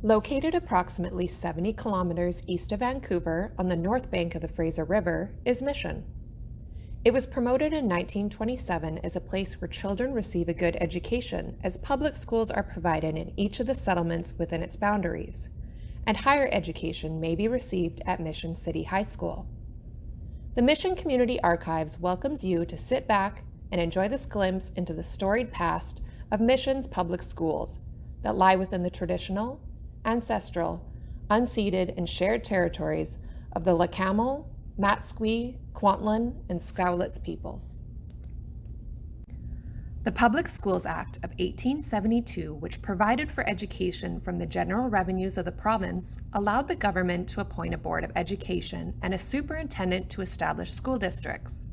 Located approximately 70 kilometers east of Vancouver on the north bank of the Fraser River is Mission. It was promoted in 1927 as a place where children receive a good education, as public schools are provided in each of the settlements within its boundaries, and higher education may be received at Mission City High School. The Mission Community Archives welcomes you to sit back and enjoy this glimpse into the storied past of Mission's public schools that lie within the traditional, ancestral, unceded, and shared territories of the Lekwamo, Matsqui, Kwantlen, and Scowlitz peoples. The Public Schools Act of 1872, which provided for education from the general revenues of the province, allowed the government to appoint a board of education and a superintendent to establish school districts.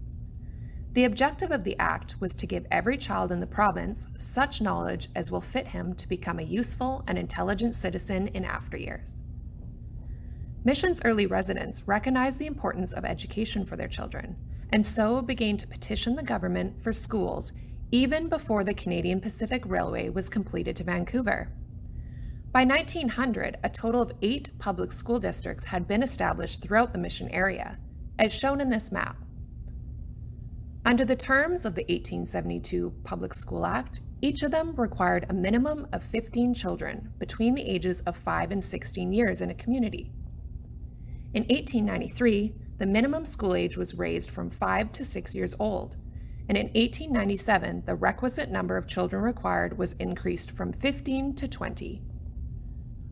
The objective of the act was to give every child in the province such knowledge as will fit him to become a useful and intelligent citizen in after years. Mission's early residents recognized the importance of education for their children, and so began to petition the government for schools even before the Canadian Pacific Railway was completed to Vancouver. By 1900, a total of 8 public school districts had been established throughout the Mission area, as shown in this map. Under the terms of the 1872 Public School Act, each of them required a minimum of 15 children between the ages of 5 and 16 years in a community. In 1893, the minimum school age was raised from 5 to 6 years old, and in 1897, the requisite number of children required was increased from 15 to 20.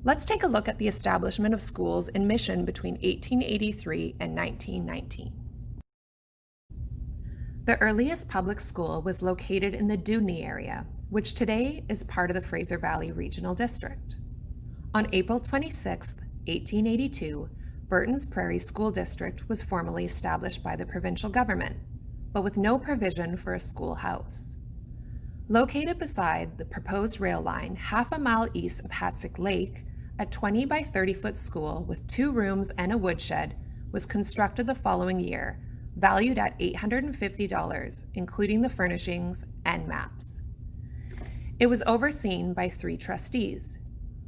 Let's take a look at the establishment of schools in Mission between 1883 and 1919. The earliest public school was located in the Dewdney area, which today is part of the Fraser Valley Regional District. On April 26, 1882, Burton's Prairie School District was formally established by the provincial government, but with no provision for a schoolhouse. Located beside the proposed rail line half a mile east of Hatzick Lake, a 20 by 30-foot school with 2 rooms and a woodshed was constructed the following year, valued at $850, including the furnishings and maps. It was overseen by 3 trustees,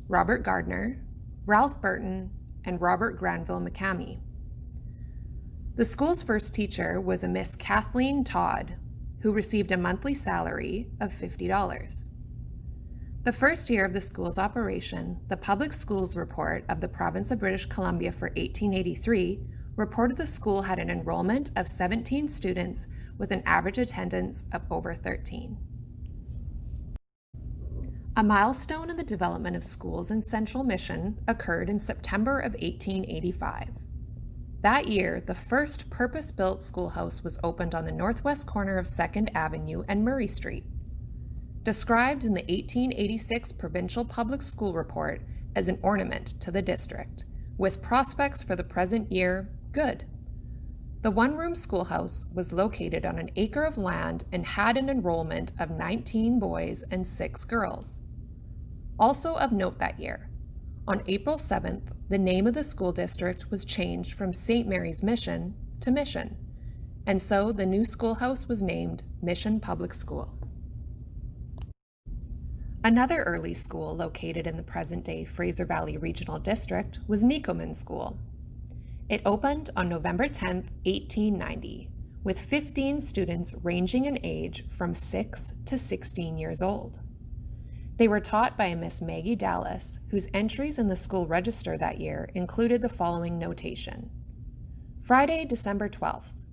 Robert Gardner, Ralph Burton, and Robert Granville McCamey. The school's first teacher was a Miss Kathleen Todd, who received a monthly salary of $50. The first year of the school's operation, the Public Schools Report of the Province of British Columbia for 1883 reported the school had an enrollment of 17 students with an average attendance of over 13. A milestone in the development of schools in Central Mission occurred in September of 1885. That year, the first purpose-built schoolhouse was opened on the northwest corner of 2nd Avenue and Murray Street. Described in the 1886 Provincial Public School Report as an ornament to the district, with prospects for the present year good. The one-room schoolhouse was located on an acre of land and had an enrollment of 19 boys and 6 girls. Also of note that year, on April 7th, the name of the school district was changed from St. Mary's Mission to Mission, and so the new schoolhouse was named Mission Public School. Another early school located in the present-day Fraser Valley Regional District was Nickelman School. It opened on November 10, 1890, with 15 students ranging in age from 6 to 16 years old. They were taught by a Miss Maggie Dallas, whose entries in the school register that year included the following notation. Friday, December 12th.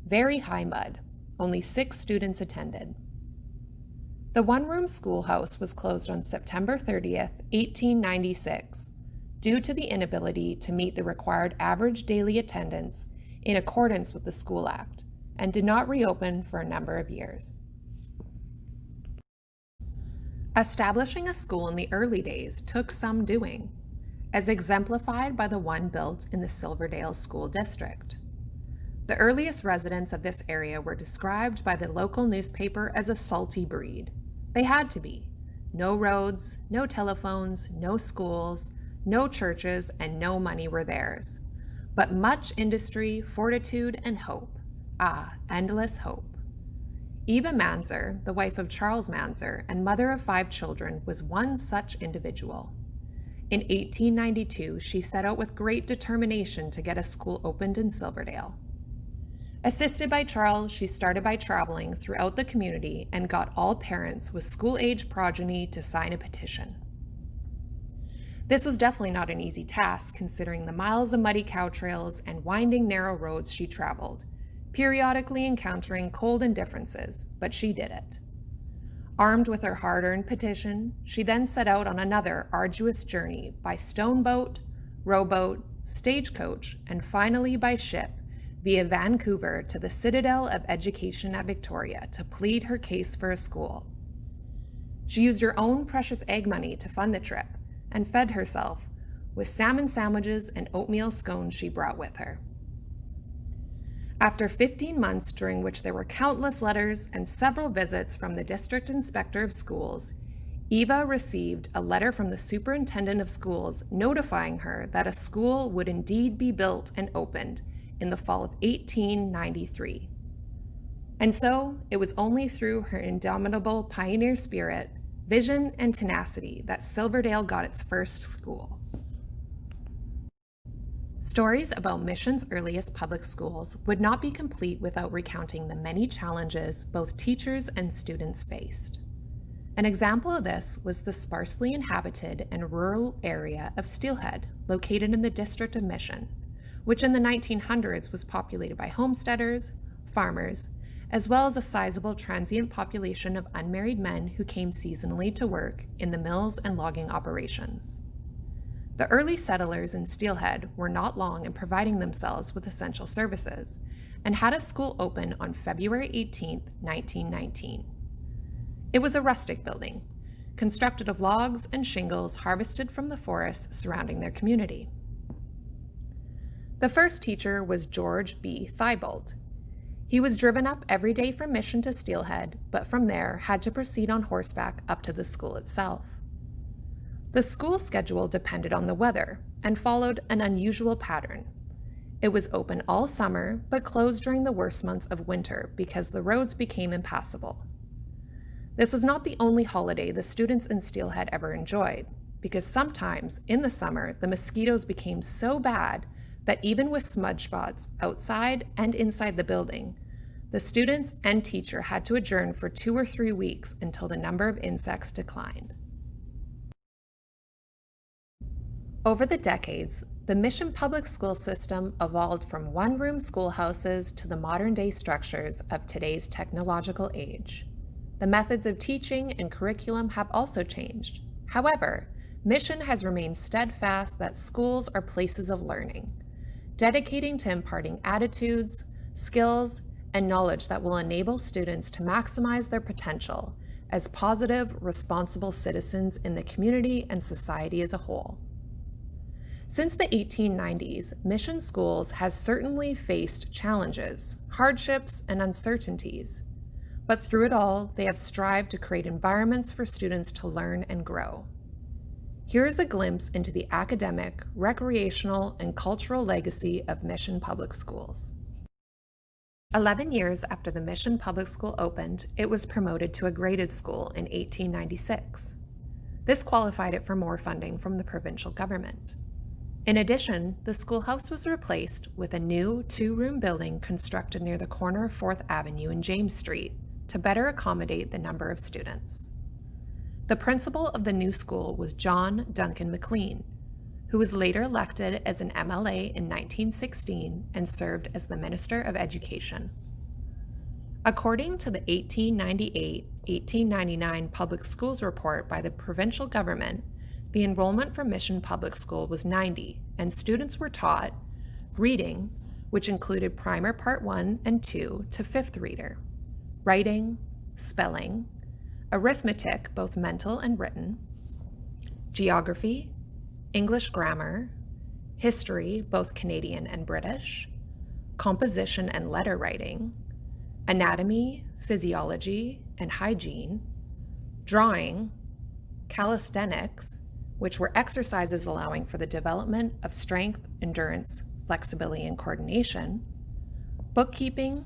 Very high mud. Only 6 students attended. The one-room schoolhouse was closed on September 30th, 1896, due to the inability to meet the required average daily attendance in accordance with the School Act, and did not reopen for a number of years. Establishing a school in the early days took some doing, as exemplified by the one built in the Silverdale School District. The earliest residents of this area were described by the local newspaper as a salty breed. They had to be. No roads, no telephones, no schools, no churches, and no money were theirs. But much industry, fortitude, and hope. Ah, endless hope. Eva Manzer, the wife of Charles Manzer and mother of 5 children, was one such individual. In 1892, she set out with great determination to get a school opened in Silverdale. Assisted by Charles, she started by traveling throughout the community and got all parents with school-age progeny to sign a petition. This was definitely not an easy task, considering the miles of muddy cow trails and winding narrow roads she traveled, periodically encountering cold indifferences, but she did it. Armed with her hard-earned petition, she then set out on another arduous journey by stone boat, rowboat, stagecoach, and finally by ship via Vancouver to the citadel of education at Victoria to plead her case for a school. She used her own precious egg money to fund the trip and fed herself with salmon sandwiches and oatmeal scones she brought with her. After 15 months, during which there were countless letters and several visits from the district inspector of schools, Eva received a letter from the superintendent of schools notifying her that a school would indeed be built and opened in the fall of 1893. And so, it was only through her indomitable pioneer spirit, vision, and tenacity that Silverdale got its first school. Stories about Mission's earliest public schools would not be complete without recounting the many challenges both teachers and students faced. An example of this was the sparsely inhabited and rural area of Steelhead, located in the district of Mission, which in the 1900s was populated by homesteaders, farmers, as well as a sizable transient population of unmarried men who came seasonally to work in the mills and logging operations. The early settlers in Steelhead were not long in providing themselves with essential services and had a school open on February 18, 1919. It was a rustic building, constructed of logs and shingles harvested from the forests surrounding their community. The first teacher was George B. Thibault. He was driven up every day from Mission to Steelhead, but from there had to proceed on horseback up to the school itself. The school schedule depended on the weather and followed an unusual pattern. It was open all summer, but closed during the worst months of winter because the roads became impassable. This was not the only holiday the students in Steelhead ever enjoyed, because sometimes in the summer the mosquitoes became so bad that even with smudge spots outside and inside the building, the students and teacher had to adjourn for 2 or 3 weeks until the number of insects declined. Over the decades, the Mission public school system evolved from one-room schoolhouses to the modern-day structures of today's technological age. The methods of teaching and curriculum have also changed. However, Mission has remained steadfast that schools are places of learning, dedicating to imparting attitudes, skills, and knowledge that will enable students to maximize their potential as positive, responsible citizens in the community and society as a whole. Since the 1890s, Mission Schools has certainly faced challenges, hardships, and uncertainties, but through it all, they have strived to create environments for students to learn and grow. Here is a glimpse into the academic, recreational, and cultural legacy of Mission Public Schools. 11 years after the Mission Public School opened, it was promoted to a graded school in 1896. This qualified it for more funding from the provincial government. In addition, the schoolhouse was replaced with a new 2-room building constructed near the corner of 4th Avenue and James Street to better accommodate the number of students. The principal of the new school was John Duncan McLean, who was later elected as an MLA in 1916 and served as the Minister of Education. According to the 1898-1899 Public Schools Report by the provincial government, the enrollment for Mission Public School was 90, and students were taught reading, which included Primer Part 1 and 2 to 5th reader, writing, spelling, arithmetic, both mental and written, geography, English grammar, history, both Canadian and British, composition and letter writing, anatomy, physiology, and hygiene, drawing, calisthenics, which were exercises allowing for the development of strength, endurance, flexibility, and coordination, bookkeeping,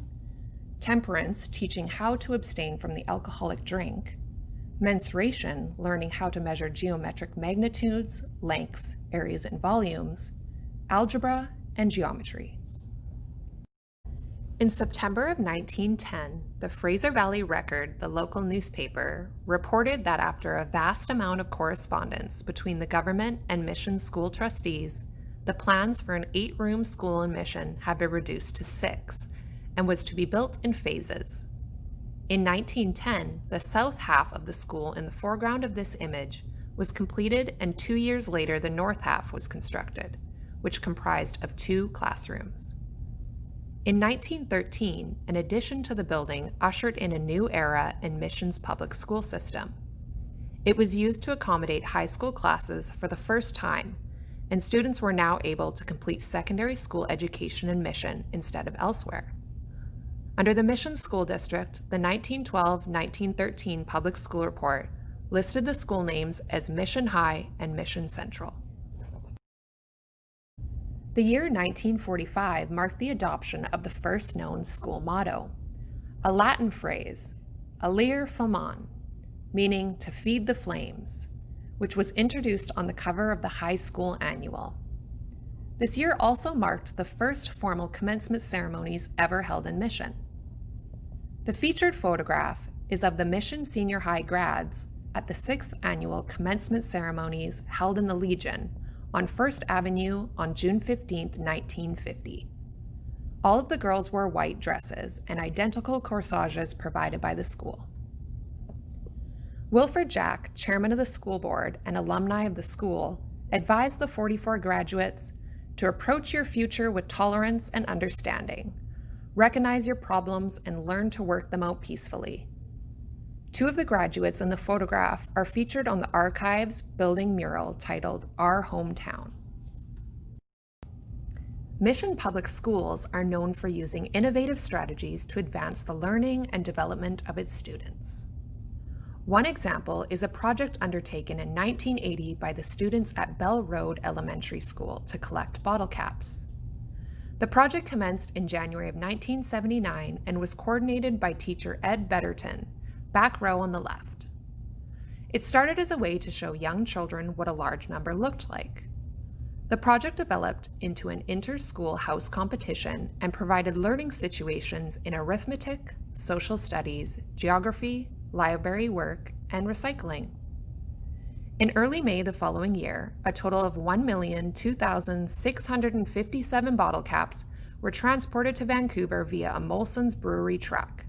temperance, teaching how to abstain from the alcoholic drink, mensuration, learning how to measure geometric magnitudes, lengths, areas, and volumes, algebra, and geometry. In September of 1910, the Fraser Valley Record, the local newspaper, reported that after a vast amount of correspondence between the government and Mission School trustees, the plans for an 8-room school in Mission had been reduced to 6 and was to be built in phases. In 1910, the south half of the school in the foreground of this image was completed, and 2 years later the north half was constructed, which comprised of 2 classrooms. In 1913, an addition to the building ushered in a new era in Mission's public school system. It was used to accommodate high school classes for the first time, and students were now able to complete secondary school education in Mission instead of elsewhere. Under the Mission School District, the 1912-1913 Public School Report listed the school names as Mission High and Mission Central. The year 1945 marked the adoption of the first known school motto, a Latin phrase, Alire Flammon, meaning to feed the flames, which was introduced on the cover of the high school annual. This year also marked the first formal commencement ceremonies ever held in Mission. The featured photograph is of the Mission Senior High grads at the 6th annual commencement ceremonies held in the Legion on 1st Avenue on June 15, 1950. All of the girls wore white dresses and identical corsages provided by the school. Wilfred Jack, chairman of the school board and alumni of the school, advised the 44 graduates to approach your future with tolerance and understanding, recognize your problems, and learn to work them out peacefully. 2 of the graduates in the photograph are featured on the Archives building mural titled Our Hometown. Mission Public Schools are known for using innovative strategies to advance the learning and development of its students. One example is a project undertaken in 1980 by the students at Bell Road Elementary School to collect bottle caps. The project commenced in January of 1979 and was coordinated by teacher Ed Betterton, back row on the left. It started as a way to show young children what a large number looked like. The project developed into an inter-school house competition and provided learning situations in arithmetic, social studies, geography, library work, and recycling. In early May the following year, a total of 1,002,657 bottle caps were transported to Vancouver via a Molson's brewery truck.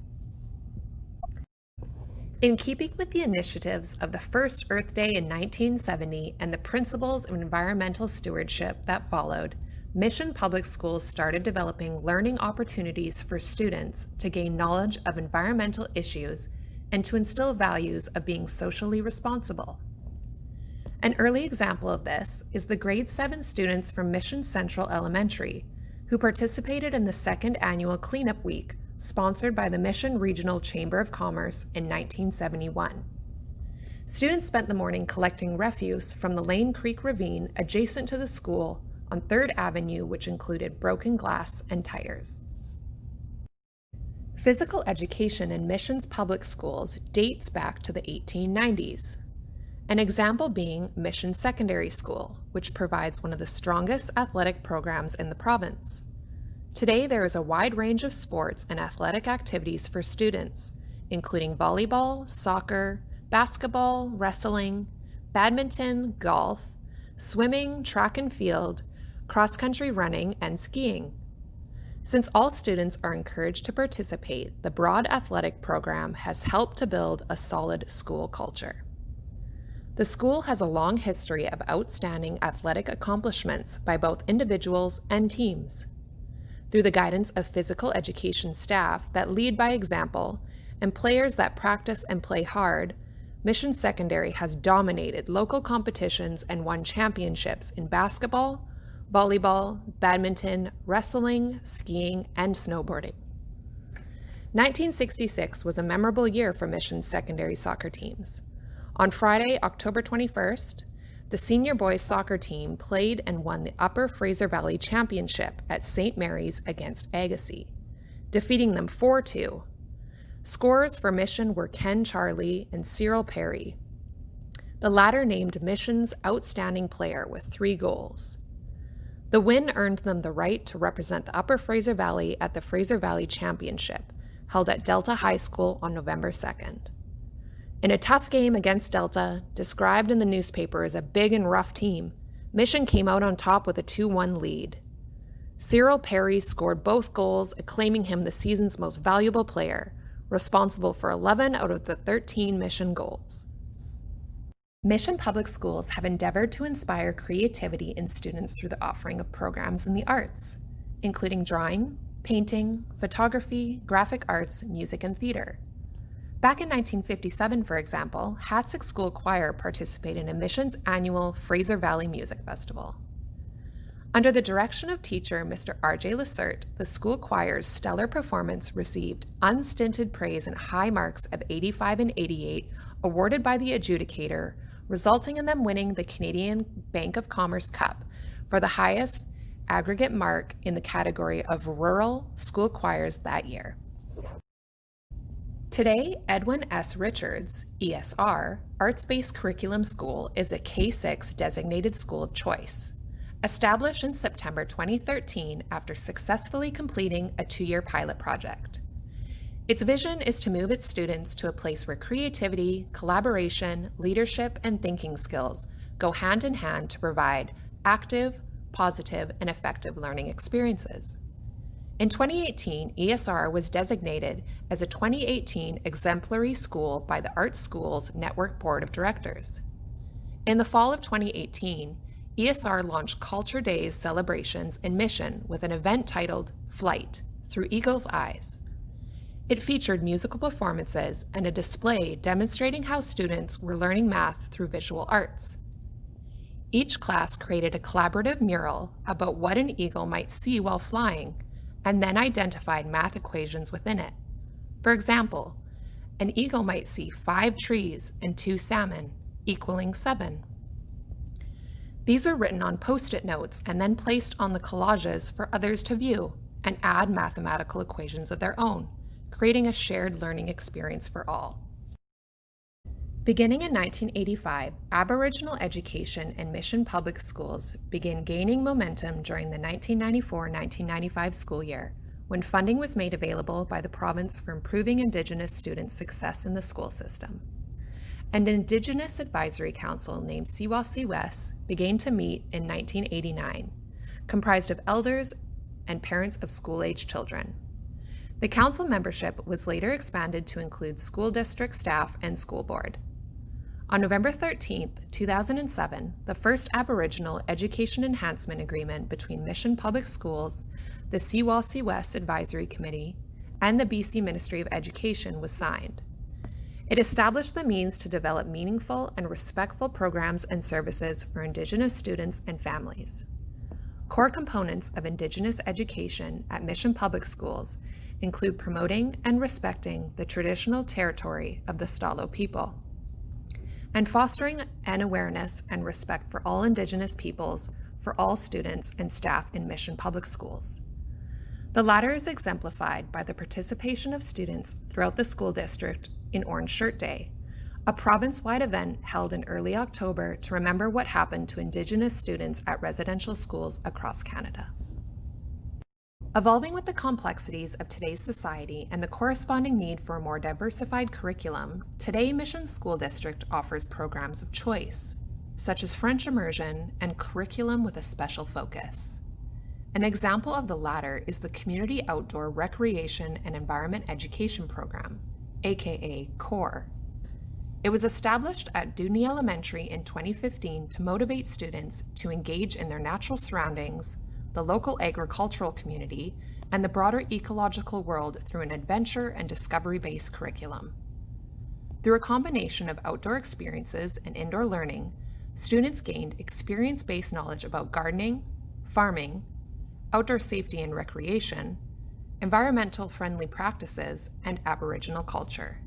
In keeping with the initiatives of the first Earth Day in 1970 and the principles of environmental stewardship that followed, Mission Public Schools started developing learning opportunities for students to gain knowledge of environmental issues and to instill values of being socially responsible. An early example of this is the grade 7 students from Mission Central Elementary, who participated in the 2nd annual Cleanup Week, sponsored by the Mission Regional Chamber of Commerce in 1971. Students spent the morning collecting refuse from the Lane Creek Ravine adjacent to the school on 3rd Avenue, which included broken glass and tires. Physical education in Mission's public schools dates back to the 1890s. An example being Mission Secondary School, which provides one of the strongest athletic programs in the province. Today, there is a wide range of sports and athletic activities for students, including volleyball, soccer, basketball, wrestling, badminton, golf, swimming, track and field, cross-country running, and skiing. Since all students are encouraged to participate, the broad athletic program has helped to build a solid school culture. The school has a long history of outstanding athletic accomplishments by both individuals and teams. Through the guidance of physical education staff that lead by example and players that practice and play hard, Mission Secondary has dominated local competitions and won championships in basketball, volleyball, badminton, wrestling, skiing, and snowboarding. 1966 was a memorable year for Mission's secondary soccer teams. On Friday, October 21st, the senior boys soccer team played and won the Upper Fraser Valley Championship at St. Mary's against Agassiz, defeating them 4-2. Scorers for Mission were Ken Charlie and Cyril Perry, the latter named Mission's outstanding player with 3 goals. The win earned them the right to represent the Upper Fraser Valley at the Fraser Valley Championship, held at Delta High School on November 2nd. In a tough game against Delta, described in the newspaper as a big and rough team, Mission came out on top with a 2-1 lead. Cyril Perry scored both goals, acclaiming him the season's most valuable player, responsible for 11 out of the 13 Mission goals. Mission Public Schools have endeavored to inspire creativity in students through the offering of programs in the arts, including drawing, painting, photography, graphic arts, music, and theater. Back in 1957, for example, Hatzick School Choir participated in Mission's annual Fraser Valley Music Festival. Under the direction of teacher Mr. R.J. Lacerte, the school choir's stellar performance received unstinted praise and high marks of 85 and 88 awarded by the adjudicator, resulting in them winning the Canadian Bank of Commerce Cup for the highest aggregate mark in the category of rural school choirs that year. Today, Edwin S. Richards, ESR, Artspace Curriculum School is a K-6 designated school of choice. Established in September 2013 after successfully completing a 2-year pilot project. Its vision is to move its students to a place where creativity, collaboration, leadership, and thinking skills go hand in hand to provide active, positive, and effective learning experiences. In 2018, ESR was designated as a 2018 exemplary school by the Art Schools Network Board of Directors. In the fall of 2018, ESR launched Culture Days celebrations in Mission with an event titled Flight, Through Eagle's Eyes. It featured musical performances and a display demonstrating how students were learning math through visual arts. Each class created a collaborative mural about what an eagle might see while flying, and then identified math equations within it. For example, an eagle might see 5 trees and 2 salmon, equaling 7. These were written on Post-it notes and then placed on the collages for others to view and add mathematical equations of their own, creating a shared learning experience for all. Beginning in 1985, Aboriginal education in Mission Public Schools began gaining momentum during the 1994-1995 school year, when funding was made available by the province for improving Indigenous students' success in the school system. An Indigenous Advisory Council named CWS began to meet in 1989, comprised of elders and parents of school-age children. The council membership was later expanded to include school district staff and school board. On November 13, 2007, the first Aboriginal Education Enhancement Agreement between Mission Public Schools, the CWS Advisory Committee, and the BC Ministry of Education was signed. It established the means to develop meaningful and respectful programs and services for Indigenous students and families. Core components of Indigenous education at Mission Public Schools include promoting and respecting the traditional territory of the Stalo people, and fostering an awareness and respect for all Indigenous peoples for all students and staff in Mission Public Schools. The latter is exemplified by the participation of students throughout the school district in Orange Shirt Day, a province-wide event held in early October to remember what happened to Indigenous students at residential schools across Canada. Evolving with the complexities of today's society and the corresponding need for a more diversified curriculum, today Mission School District offers programs of choice, such as French immersion and curriculum with a special focus. An example of the latter is the Community Outdoor Recreation and Environment Education Program, aka CORE. It was established at Dooney Elementary in 2015 to motivate students to engage in their natural surroundings, the local agricultural community, and the broader ecological world through an adventure and discovery-based curriculum. Through a combination of outdoor experiences and indoor learning, students gained experience-based knowledge about gardening, farming, outdoor safety and recreation, environmental friendly practices, and Aboriginal culture.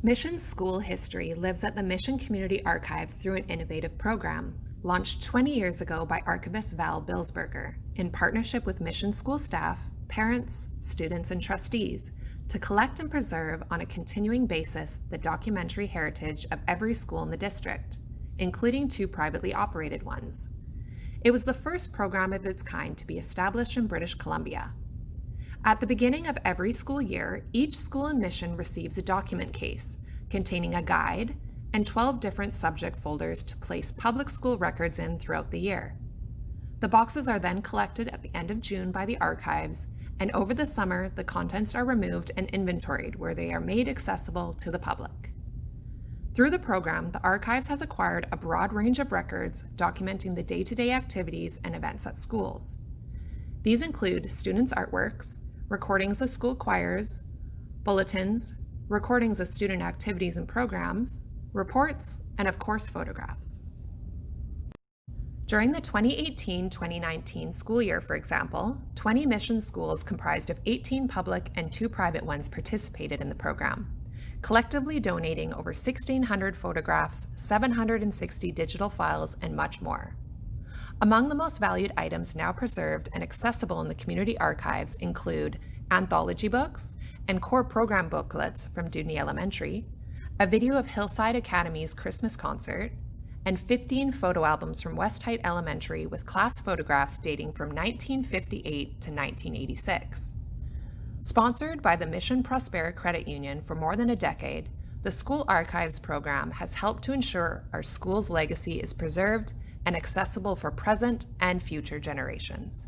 Mission's school history lives at the Mission Community Archives through an innovative program, launched 20 years ago by Archivist Val Billesberger in partnership with Mission school staff, parents, students, and trustees to collect and preserve on a continuing basis the documentary heritage of every school in the district, including 2 privately operated ones. It was the first program of its kind to be established in British Columbia. At the beginning of every school year, each school and mission receives a document case containing a guide and 12 different subject folders to place public school records in throughout the year. The boxes are then collected at the end of June by the archives, and over the summer, the contents are removed and inventoried where they are made accessible to the public. Through the program, the archives has acquired a broad range of records documenting the day-to-day activities and events at schools. These include students' artworks, recordings of school choirs, bulletins, recordings of student activities and programs, reports, and of course, photographs. During the 2018-2019 school year, for example, 20 mission schools comprised of 18 public and 2 private ones participated in the program, collectively donating over 1,600 photographs, 760 digital files, and much more. Among the most valued items now preserved and accessible in the community archives include anthology books and core program booklets from Dudney Elementary, a video of Hillside Academy's Christmas concert, and 15 photo albums from West Height Elementary with class photographs dating from 1958 to 1986. Sponsored by the Mission Prospera Credit Union for more than a decade, the School Archives program has helped to ensure our school's legacy is preserved and accessible for present and future generations.